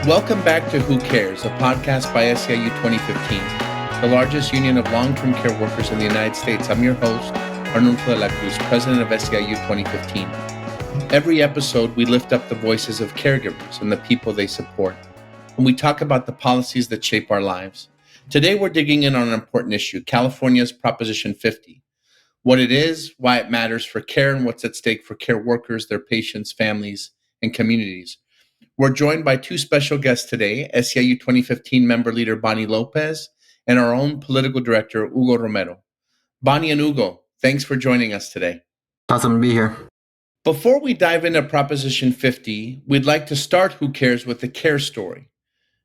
Welcome back to Who Cares, a podcast by SEIU 2015, the largest union of long-term care workers in the United States. I'm your host, Arnulfo De La Cruz, president of SEIU 2015. Every episode, we lift up the voices of caregivers and the people they support, and we talk about the policies that shape our lives. Today, we're digging in on an important issue, California's Proposition 50, what it is, why it matters for care, and what's at stake for care workers, their patients, families, and communities. We're joined by two special guests today, SEIU 2015 member leader Bonnie Lopez and our own political director, Hugo Romero. Bonnie and Hugo, thanks for joining us today. Awesome to be here. Before we dive into Proposition 50, we'd like to start Who Cares with the care story,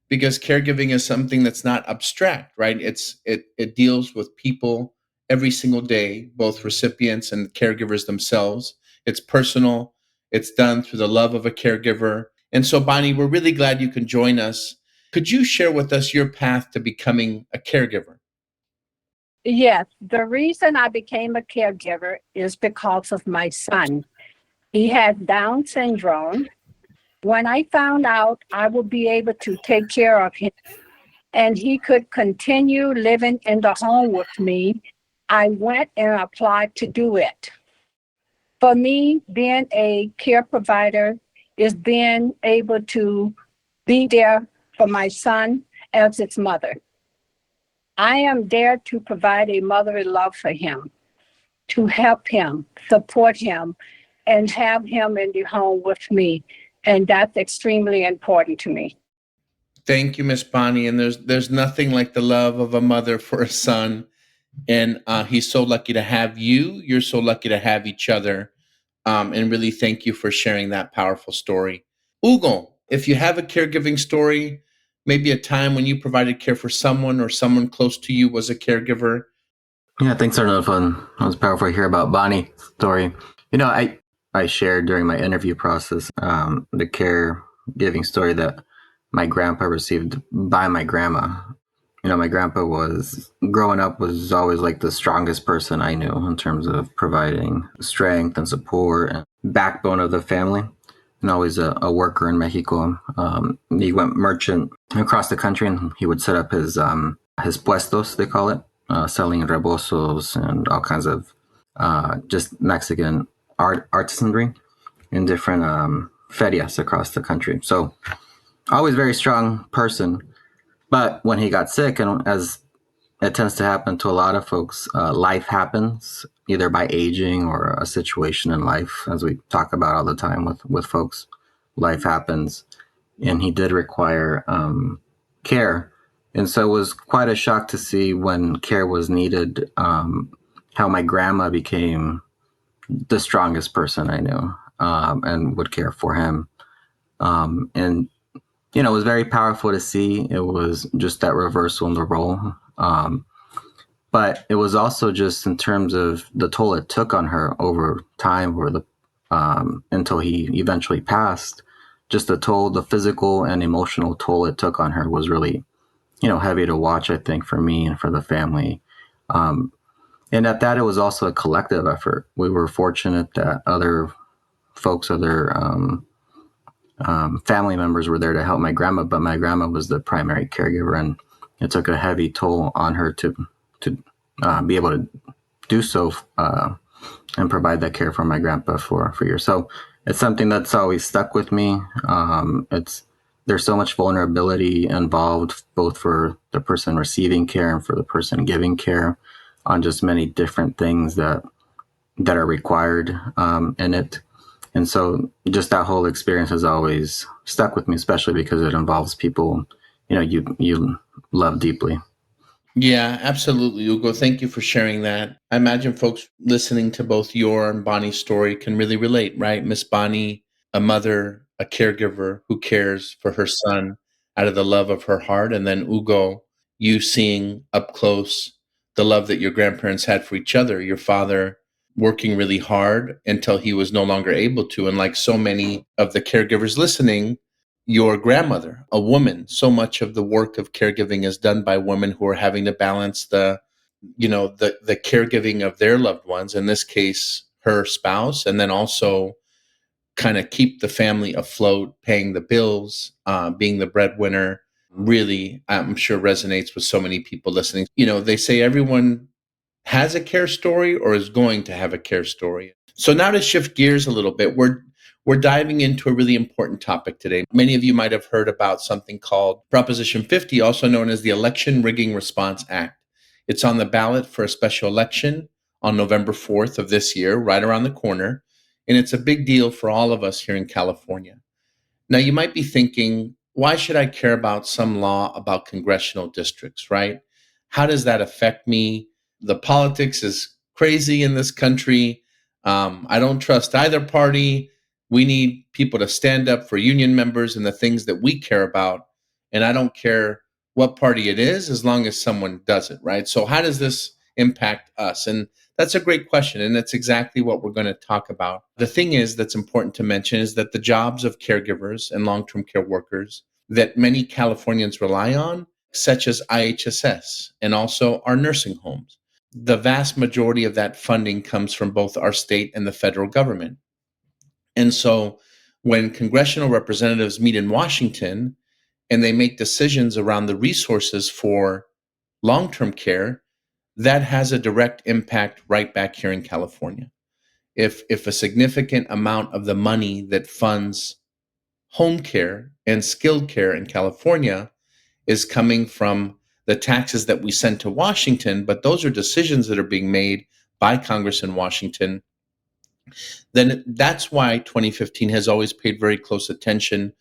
because caregiving is something that's not abstract, right? It deals with people every single day, both recipients and caregivers themselves. It's personal. It's done through the love of a caregiver. And so, Bonnie, we're really glad you can join us. Could you share with us your path to becoming a caregiver? Yes, the reason I became a caregiver is because of my son. He has Down syndrome. When I found out I would be able to take care of him and he could continue living in the home with me, I went and applied to do it. For me, being a care provider is being able to be there for my son as his mother. I am there to provide a motherly love for him, to help him, support him, and have him in the home with me. And that's extremely important to me. Thank you, Miss Bonnie. And there's nothing like the love of a mother for a son. And he's so lucky to have you. You're so lucky to have each other. And really thank you for sharing that powerful story. Hugo, if you have a caregiving story, maybe a time when you provided care for someone or someone close to you was a caregiver. Yeah, thanks, Arnulfo. It was powerful to hear about Bonnie's story. I shared during my interview process the caregiving story that my grandpa received by my grandma. My grandpa growing up was always like the strongest person I knew in terms of providing strength and support and backbone of the family, and always a worker in Mexico. He went merchant across the country, and he would set up his puestos, they call it, selling rebosos and all kinds of just Mexican artisanry in different ferias across the country. So always very strong person. But when he got sick, and as it tends to happen to a lot of folks, life happens either by aging or a situation in life, as we talk about all the time with folks. Life happens, and he did require care. And so it was quite a shock to see when care was needed, how my grandma became the strongest person I knew and would care for him. And it was very powerful to see. It was just that reversal in the role. But it was also just in terms of the toll it took on her over time, until he eventually passed. Just the physical and emotional toll it took on her was really, heavy to watch, I think, for me and for the family. And at that, it was also a collective effort. We were fortunate that other folks, family members were there to help my grandma, but my grandma was the primary caregiver, and it took a heavy toll on her to be able to do so and provide that care for my grandpa for years. So it's something that's always stuck with me. There's so much vulnerability involved, both for the person receiving care and for the person giving care, on just many different things that are required in it. And so just that whole experience has always stuck with me, especially because it involves people, you love deeply. Yeah, absolutely, Hugo. Thank you for sharing that. I imagine folks listening to both your and Bonnie's story can really relate, right? Miss Bonnie, a mother, a caregiver who cares for her son out of the love of her heart. And then Hugo, you seeing up close the love that your grandparents had for each other, your father working really hard until he was no longer able to. And like so many of the caregivers listening, your grandmother, a woman, so much of the work of caregiving is done by women who are having to balance the caregiving of their loved ones, in this case, her spouse, and then also kind of keep the family afloat, paying the bills, being the breadwinner, really, I'm sure resonates with so many people listening. They say everyone has a care story or is going to have a care story. So now to shift gears a little bit, we're diving into a really important topic today. Many of you might have heard about something called Proposition 50, also known as the Election Rigging Response Act. It's on the ballot for a special election on November 4th of this year, right around the corner. And it's a big deal for all of us here in California. Now, you might be thinking, why should I care about some law about congressional districts, right? How does that affect me? The politics is crazy in this country. I don't trust either party. We need people to stand up for union members and the things that we care about. And I don't care what party it is as long as someone does it, right? So how does this impact us? And that's a great question. And that's exactly what we're going to talk about. The thing is that's important to mention is that the jobs of caregivers and long-term care workers that many Californians rely on, such as IHSS and also our nursing homes, the vast majority of that funding comes from both our state and the federal government. And so when congressional representatives meet in Washington and they make decisions around the resources for long-term care, that has a direct impact right back here in California. If a significant amount of the money that funds home care and skilled care in California is coming from the taxes that we send to Washington, but those are decisions that are being made by Congress in Washington, then that's why 2015 has always paid very close attention.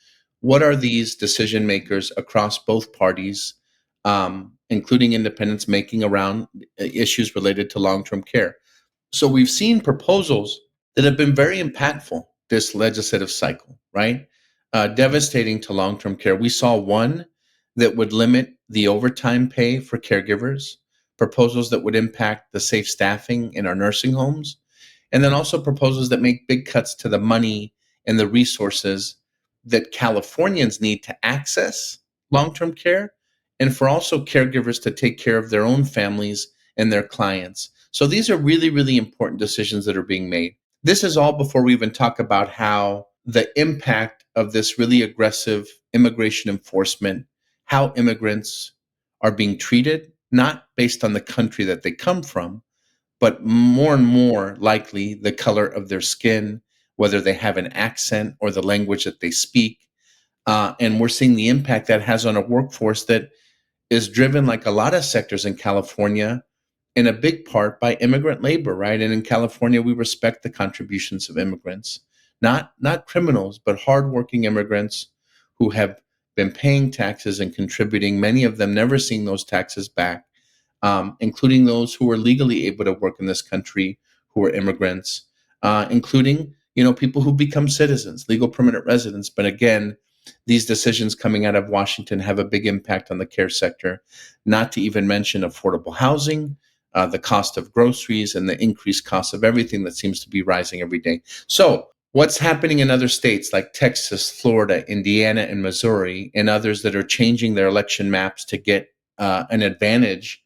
What are these decision makers across both parties, including independents, making around issues related to long-term care? So we've seen proposals that have been very impactful this legislative cycle, right? Devastating to long-term care. We saw one that would limit the overtime pay for caregivers, proposals that would impact the safe staffing in our nursing homes, and then also proposals that make big cuts to the money and the resources that Californians need to access long-term care and for also caregivers to take care of their own families and their clients. So these are really, really important decisions that are being made. This is all before we even talk about how the impact of this really aggressive immigration enforcement, how immigrants are being treated, not based on the country that they come from, but more and more likely the color of their skin, whether they have an accent or the language that they speak. And we're seeing the impact that has on a workforce that is driven, like a lot of sectors in California, in a big part by immigrant labor, right? And in California, we respect the contributions of immigrants, not criminals, but hardworking immigrants who have been paying taxes and contributing, many of them never seeing those taxes back, including those who are legally able to work in this country, who are immigrants, including people who become citizens, legal permanent residents. But again, these decisions coming out of Washington have a big impact on the care sector, not to even mention affordable housing, the cost of groceries, and the increased cost of everything that seems to be rising every day. So what's happening in other states like Texas, Florida, Indiana, and Missouri, and others that are changing their election maps to get an advantage?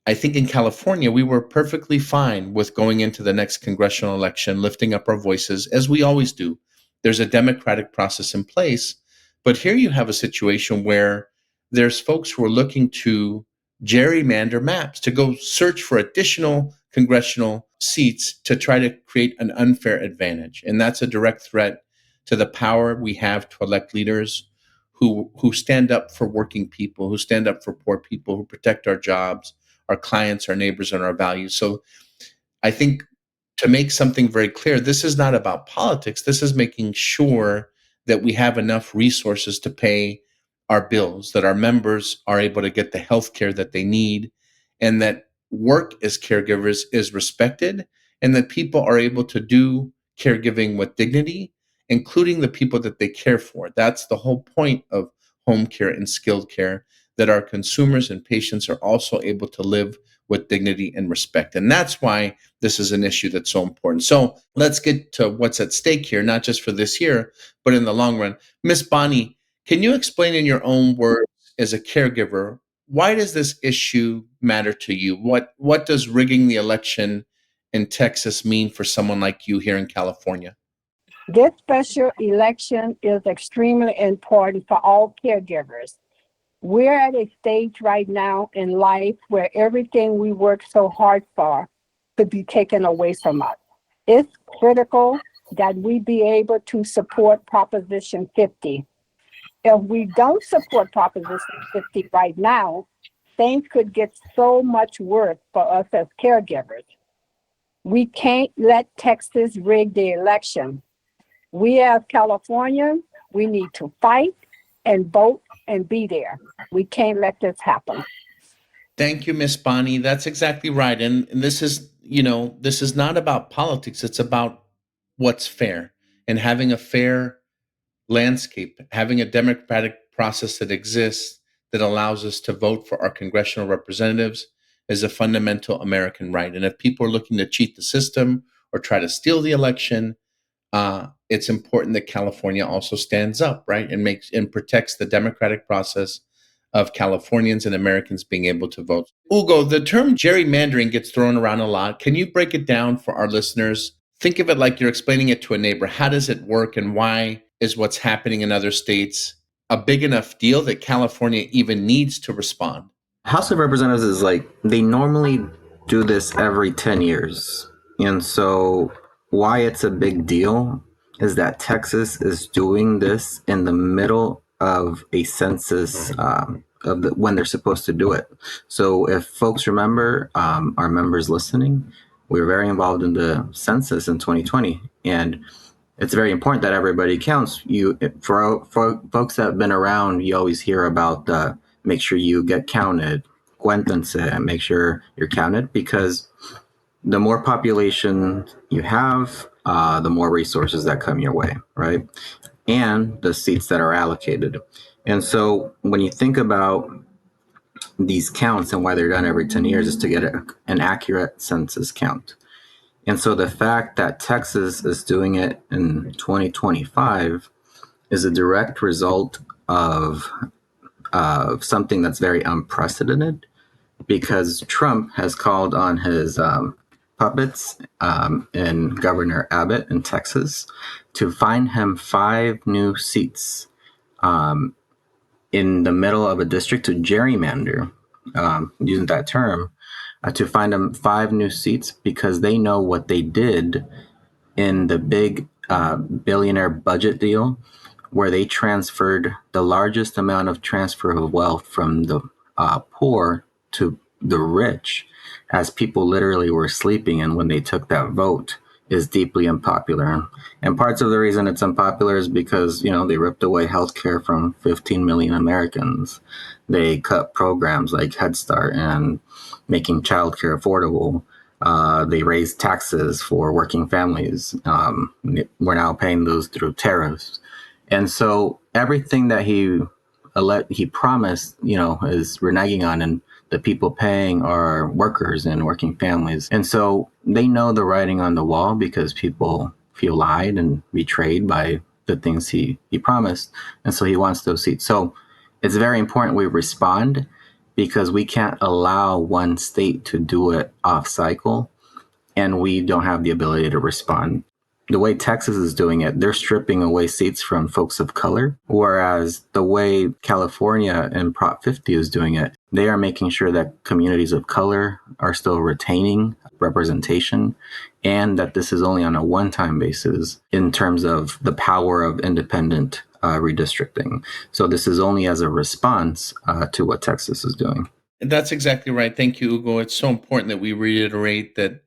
I think in California, we were perfectly fine with going into the next congressional election, lifting up our voices, as we always do. There's a democratic process in place. But here you have a situation where there's folks who are looking to gerrymander maps, to go search for additional congressional seats to try to create an unfair advantage. And that's a direct threat to the power we have to elect leaders who stand up for working people, who stand up for poor people, who protect our jobs, our clients, our neighbors, and our values. So I think to make something very clear, this is not about politics. This is making sure that we have enough resources to pay our bills, that our members are able to get the health care that they need, and that work as caregivers is respected, and that people are able to do caregiving with dignity, including the people that they care for. That's the whole point of home care and skilled care, that our consumers and patients are also able to live with dignity and respect. And that's why this is an issue that's so important. So let's get to what's at stake here, not just for this year, but in the long run. Miss Bonnie, can you explain in your own words as a caregiver, why does this issue matter to you? What does rigging the election in Texas mean for someone like you here in California? This special election is extremely important for all caregivers. We're at a stage right now in life where everything we work so hard for could be taken away from us. It's critical that we be able to support Proposition 50. If we don't support Proposition 50 right now, things could get so much worse for us as caregivers. We can't let Texas rig the election. We as Californians, we need to fight and vote and be there. We can't let this happen. Thank you, Miss Bonnie. That's exactly right. And this is, this is not about politics. It's about what's fair and having a fair landscape, having a democratic process that exists that allows us to vote for our congressional representatives is a fundamental American right. And if people are looking to cheat the system or try to steal the election, it's important that California also stands up, right, and makes and protects the democratic process of Californians and Americans being able to vote. Hugo, the term gerrymandering gets thrown around a lot. Can you break it down for our listeners? Think of it like you're explaining it to a neighbor. How does it work, and why is what's happening in other states a big enough deal that California even needs to respond? House of Representatives is like, they normally do this every 10 years. And so why it's a big deal is that Texas is doing this in the middle of a census when they're supposed to do it. So if folks remember, our members listening, we were very involved in the census in 2020. And it's very important that everybody counts. For folks that have been around, you always hear about make sure you get counted, cuéntense, make sure you're counted, because the more population you have, the more resources that come your way, right? And the seats that are allocated. And so when you think about these counts and why they're done every 10 years is to get an accurate census count. And so the fact that Texas is doing it in 2025 is a direct result of something that's very unprecedented, because Trump has called on his puppets and Governor Abbott in Texas to find him 5 new seats in the middle of a district, to gerrymander, using that term, to find them 5 new seats, because they know what they did in the big billionaire budget deal, where they transferred the largest amount of transfer of wealth from the poor to the rich, as people literally were sleeping. And when they took that vote, is deeply unpopular. And parts of the reason it's unpopular is because, they ripped away healthcare from 15 million Americans. They cut programs like Head Start and making childcare affordable. They raised taxes for working families. We're now paying those through tariffs. And so everything that he promised, is reneging on, and the people paying are workers and working families. And so they know the writing on the wall, because people feel lied and betrayed by the things he promised. And so he wants those seats. So it's very important we respond, because we can't allow one state to do it off cycle, and we don't have the ability to respond. The way Texas is doing it, they're stripping away seats from folks of color, whereas the way California and Prop 50 is doing it, they are making sure that communities of color are still retaining representation, and that this is only on a one-time basis in terms of the power of independent redistricting. So this is only as a response to what Texas is doing. That's exactly right. Thank you, Hugo. It's so important that we reiterate that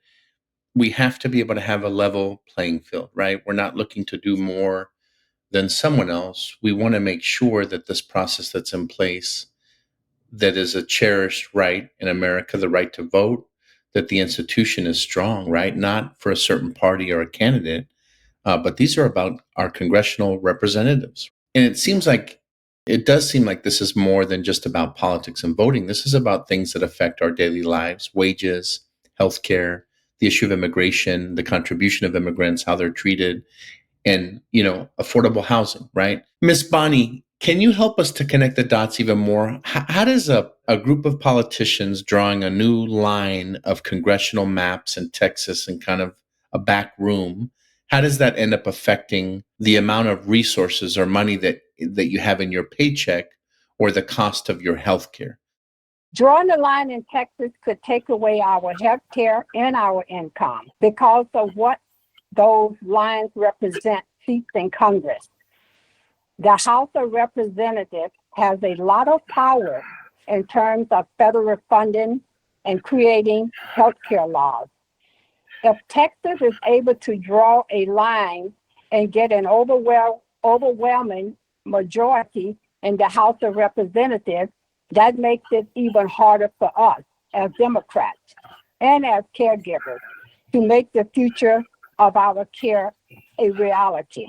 we have to be able to have a level playing field, right? We're not looking to do more than someone else. We want to make sure that this process that's in place, that is a cherished right in America, the right to vote, that the institution is strong, right? Not for a certain party or a candidate, but these are about our congressional representatives. And it does seem like this is more than just about politics and voting. This is about things that affect our daily lives: wages, healthcare, the issue of immigration, the contribution of immigrants, how they're treated, and, affordable housing, right? Miss Bonnie, can you help us to connect the dots even more? How does a group of politicians drawing a new line of congressional maps in Texas and kind of a back room, how does that end up affecting the amount of resources or money that you have in your paycheck or the cost of your health care? Drawing the line in Texas could take away our health care and our income because of what those lines represent seats in Congress. The House of Representatives has a lot of power in terms of federal funding and creating health care laws. If Texas is able to draw a line and get an overwhelming majority in the House of Representatives, that makes it even harder for us as Democrats and as caregivers to make the future of our care a reality.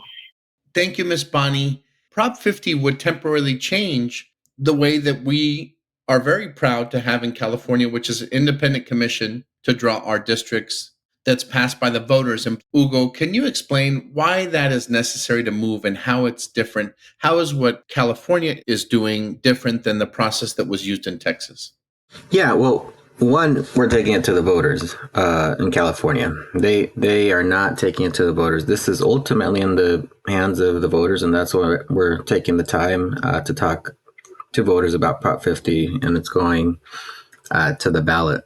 Thank you, Ms. Bonnie. Prop 50 would temporarily change the way that we are very proud to have in California, which is an independent commission to draw our districts that's passed by the voters. And Hugo, can you explain why that is necessary to move and how it's different? How is what California is doing different than the process that was used in Texas? Yeah, well, one, we're taking it to the voters in California. They are not taking it to the voters. This is ultimately in the hands of the voters, and that's why we're taking the time to talk to voters about Prop 50, and it's going to the ballot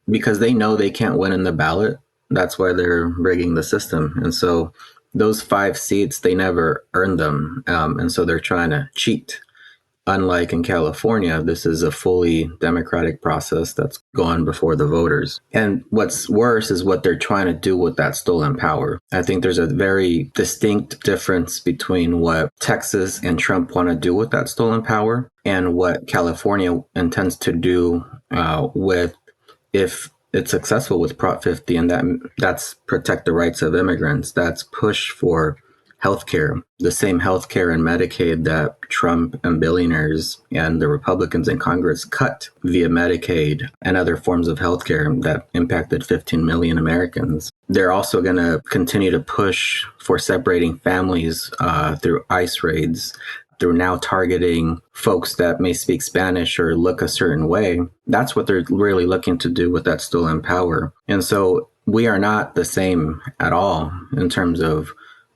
because they know they can't win in the ballot. That's why they're rigging the system. And so those 5 seats, they never earned them. And so they're trying to cheat. Unlike in California, this is a fully democratic process that's gone before the voters. And what's worse is what they're trying to do with that stolen power. I think there's a very distinct difference between what Texas and Trump want to do with that stolen power and what California intends to do with if it's successful with Prop 50, and that's protect the rights of immigrants. That's push for healthcare, the same healthcare and Medicaid that Trump and billionaires and the Republicans in Congress cut via Medicaid and other forms of healthcare that impacted 15 million Americans. They're also going to continue to push for separating families through ICE raids, through now targeting folks that may speak Spanish or look a certain way. That's what they're really looking to do with that stolen power. And so we are not the same at all in terms of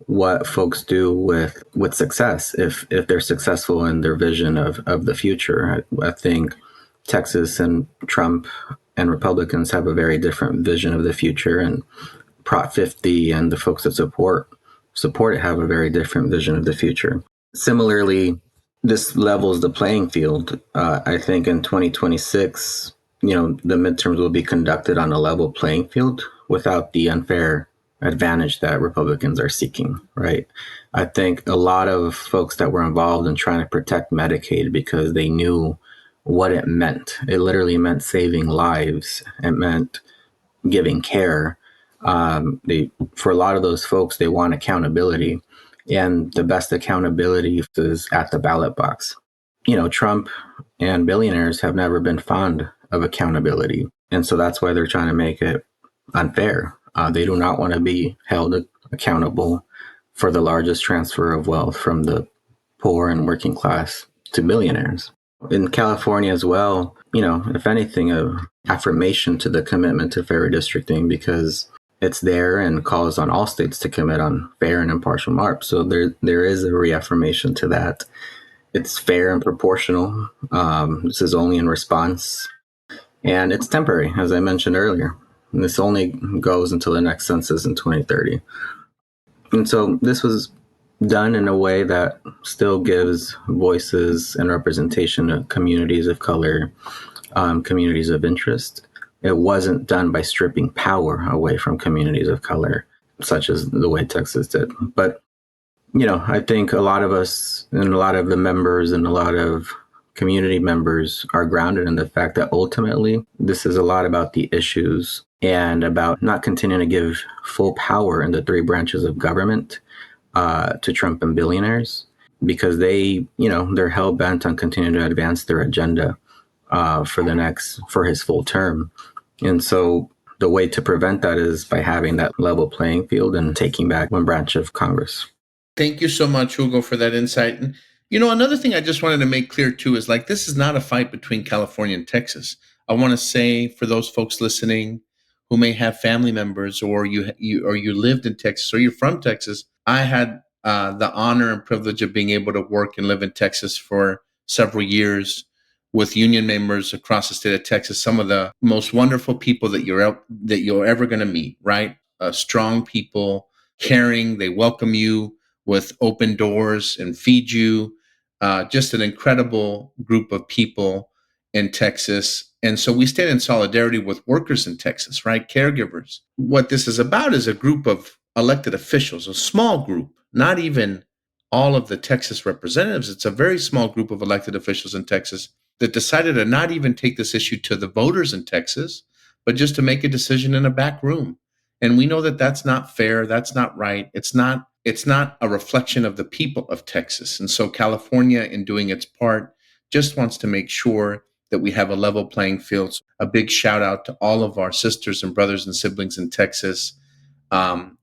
what folks do with success if they're successful in their vision of the future. I think Texas and Trump and Republicans have a very different vision of the future, and Prop 50 and the folks that support it have a very different vision of the future. Similarly, this levels the playing field. I think in 2026, the midterms will be conducted on a level playing field without the unfair advantage that Republicans are seeking, right? I think a lot of folks that were involved in trying to protect Medicaid because they knew what it meant. It literally meant saving lives. It meant giving care. For a lot of those folks, they want accountability. And the best accountability is at the ballot box. Trump and billionaires have never been fond of accountability. And so that's why they're trying to make it unfair. They do not want to be held accountable for the largest transfer of wealth from the poor and working class to billionaires. In California as well, if anything, an affirmation to the commitment to fair redistricting, because it's there and calls on all states to commit on fair and impartial maps. So there is a reaffirmation to that. It's fair and proportional. This is only in response. And it's temporary, as I mentioned earlier. And this only goes until the next census in 2030. And so this was done in a way that still gives voices and representation to communities of color, communities of interest. It wasn't done by stripping power away from communities of color, such as the way Texas did. But, I think a lot of us and a lot of the members and a lot of community members are grounded in the fact that ultimately this is a lot about the issues and about not continuing to give full power in the 3 branches of government to Trump and billionaires, because they're hell bent on continuing to advance their agenda for his full term. And so the way to prevent that is by having that level playing field and taking back one branch of Congress. Thank you so much, Hugo, for that insight. And, another thing I just wanted to make clear too is this is not a fight between California and Texas. I want to say for those folks listening who may have family members, or you lived in Texas, or you're from Texas. I had the honor and privilege of being able to work and live in Texas for several years with union members across the state of Texas. Some of the most wonderful people that you're ever going to meet. Right, strong people, caring. They welcome you with open doors and feed you. Just an incredible group of people in Texas. And so we stand in solidarity with workers in Texas, right? Caregivers. What this is about is a group of elected officials, a small group, not even all of the Texas representatives. It's a very small group of elected officials in Texas that decided to not even take this issue to the voters in Texas, but just to make a decision in a back room. And we know that that's not fair. That's not right. It's not a reflection of the people of Texas. And so California, in doing its part, just wants to make sure that we have a level playing field. So a big shout out to all of our sisters and brothers and siblings in Texas.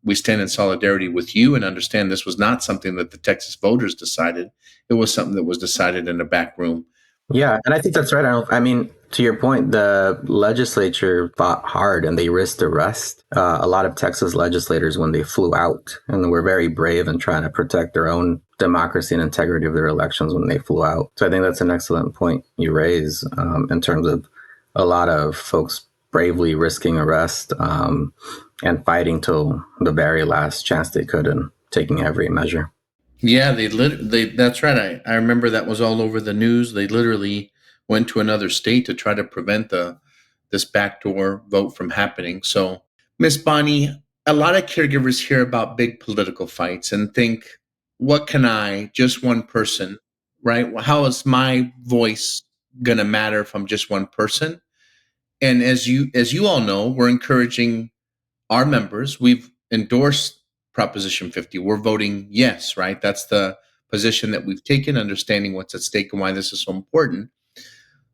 We stand in solidarity with you and understand this was not something that the Texas voters decided. It was something that was decided in a back room. Yeah, and I think that's right. I mean, to your point, the legislature fought hard and they risked arrest. A lot of Texas legislators, when they flew out, and were very brave in trying to protect their own democracy and integrity of their elections when they flew out. So I think that's an excellent point you raise in terms of a lot of folks bravely risking arrest and fighting till the very last chance they could and taking every measure. Yeah, that's right. I remember that was all over the news. They literally went to another state to try to prevent this backdoor vote from happening. So, Miss Bonnie, a lot of caregivers hear about big political fights and think, what can I, just one person, right? How is my voice going to matter if I'm just one person? And as you all know, we're encouraging our members. We've endorsed Proposition 50. We're voting yes, right? That's the position that we've taken, understanding what's at stake and why this is so important.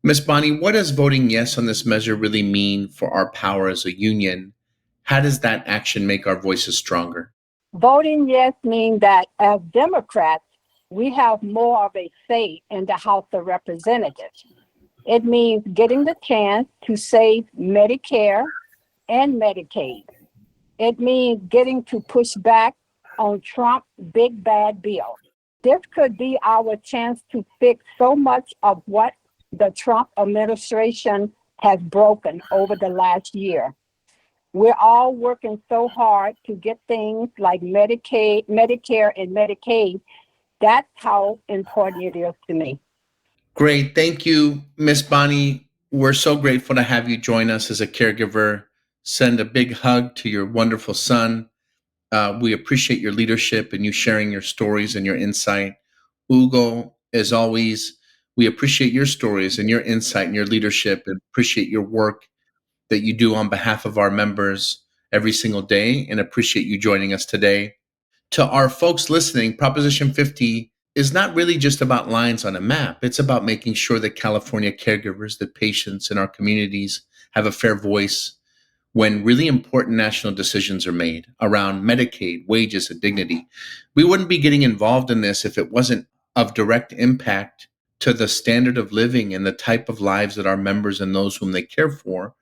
Ms. Bonnie, what does voting yes on this measure really mean for our power as a union? How does that action make our voices stronger? Voting yes means that as Democrats, we have more of a say in the House of Representatives. It means getting the chance to save Medicare and Medicaid. It means getting to push back on Trump's big bad bill. This could be our chance to fix so much of what the Trump administration has broken over the last year. We're all working so hard to get things like Medicare, and Medicaid. That's how important it is to me. Great. Thank you, Miss Bonnie. We're so grateful to have you join us as a caregiver. Send a big hug to your wonderful son. We appreciate your leadership and you sharing your stories and your insight. Hugo, as always, we appreciate your stories and your insight and your leadership, and appreciate your work that you do on behalf of our members every single day, and appreciate you joining us today. To our folks listening, Proposition 50 is not really just about lines on a map. It's about making sure that California caregivers, that patients in our communities have a fair voice when really important national decisions are made around Medicaid, wages, and dignity. We wouldn't be getting involved in this if it wasn't of direct impact to the standard of living and the type of lives that our members and those whom they care for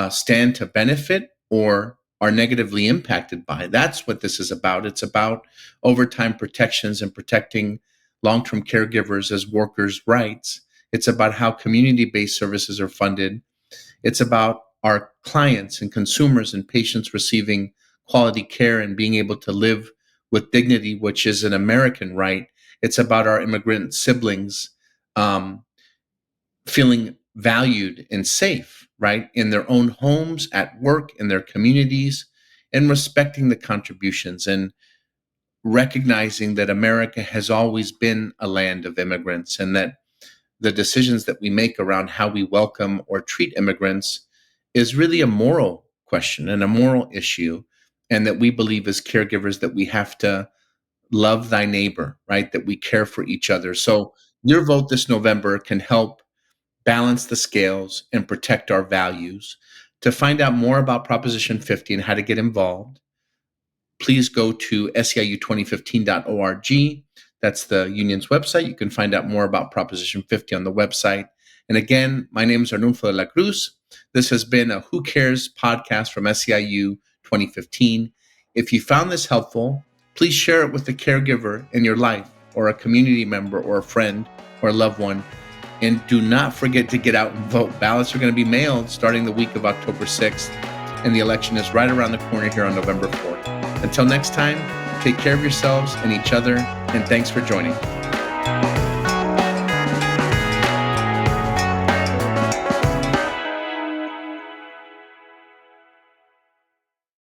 stand to benefit or are negatively impacted by. That's what this is about. It's about overtime protections and protecting long-term caregivers as workers' rights. It's about how community-based services are funded. It's about our clients and consumers and patients receiving quality care and being able to live with dignity, which is an American right. It's about our immigrant siblings feeling valued and safe, right, in their own homes, at work, in their communities, and respecting the contributions and recognizing that America has always been a land of immigrants, and that the decisions that we make around how we welcome or treat immigrants is really a moral question and a moral issue, and that we believe as caregivers that we have to love thy neighbor, right, that we care for each other. So your vote this November can help balance the scales and protect our values. To find out more about Proposition 50 and how to get involved, please go to SEIU2015.org. That's the union's website. You can find out more about Proposition 50 on the website. And again, my name is Arnulfo De La Cruz. This has been a Who Cares podcast from SEIU 2015. If you found this helpful, please share it with a caregiver in your life, or a community member, or a friend, or a loved one. And do not forget to get out and vote. Ballots are going to be mailed starting the week of October 6th, and the election is right around the corner here on November 4th. Until next time, take care of yourselves and each other, and thanks for joining.